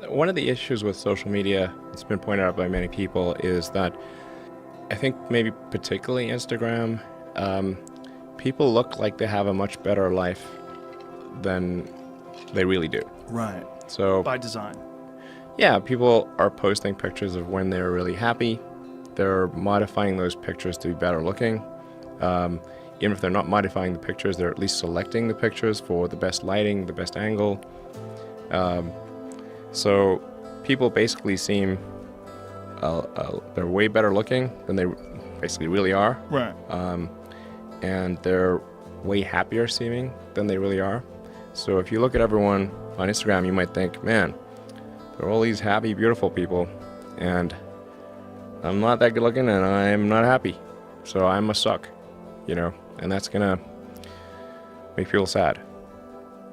One of the issues with social media, it's been pointed out by many people, is that I think maybe particularly Instagram, people look like they have a much better life than they really do. Right. So By design. yeah, people are posting pictures of when they're really happy. They're modifying those pictures to be better looking. Even if they're not modifying the pictures, they're at least selecting the pictures for the best lighting, the best angle. So people basically seem they're way better looking than they basically really are. Right. And they're way happier seeming than they really are. So if you look at everyone on Instagram, you might think, man, there are all these happy, beautiful people, and I'm not that good looking and I'm not happy. So I must suck, and that's gonna make people sad.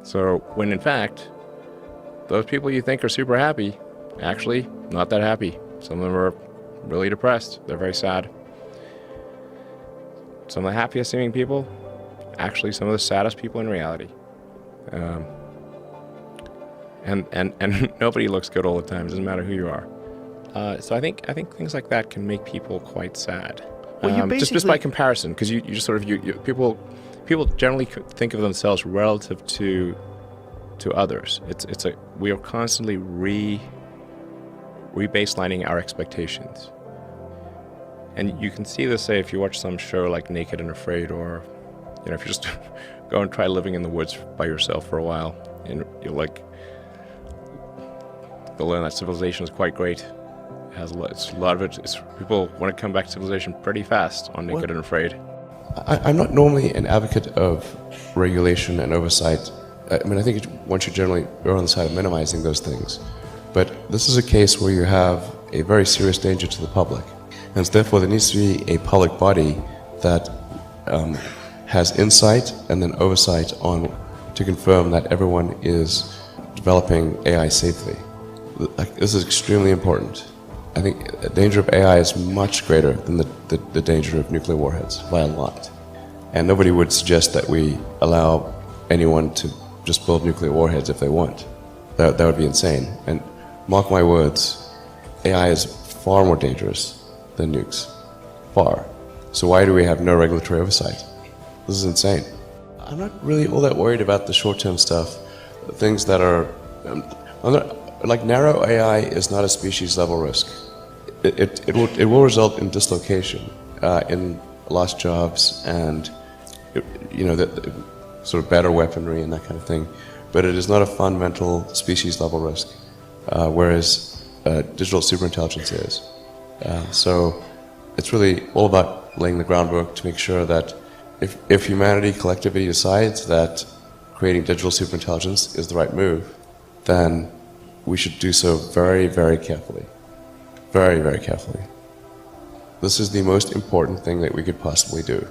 So when in fact, those people you think are super happy, actually not that happy. Some of them are really depressed. They're very sad. Some of the happiest seeming people, actually some of the saddest people in reality. And nobody looks good all the time. It doesn't matter who you are. So I think things like that can make people quite sad. Well, just by comparison, because you just sort of people generally think of themselves relative to others. We are constantly rebaselining our expectations. And you can see this, say, if you watch some show like Naked and Afraid, or if you just go and try living in the woods by yourself for a while, and you'll learn that civilization is quite great. It has a lot of it. People want to come back to civilization pretty fast on Naked and Afraid. I'm not normally an advocate of regulation and oversight. I mean, I think one should generally err on the side of minimizing those things. But this is a case where you have a very serious danger to the public. And so therefore, there needs to be a public body that has insight and then oversight to confirm that everyone is developing AI safely. This is extremely important. I think the danger of AI is much greater than the danger of nuclear warheads by a lot. And nobody would suggest that we allow anyone to just build nuclear warheads if they want. That would be insane. And mark my words, AI is far more dangerous than nukes. Far. So why do we have no regulatory oversight? This is insane. I'm not really all that worried about the short-term stuff. Things that are... like narrow AI is not a species-level risk. It will result in dislocation, in lost jobs, and the sort of better weaponry and that kind of thing. But it is not a fundamental species-level risk, whereas digital superintelligence is. So it's really all about laying the groundwork to make sure that if humanity collectively decides that creating digital superintelligence is the right move, then we should do so very, very carefully. Very, very carefully. This is the most important thing that we could possibly do.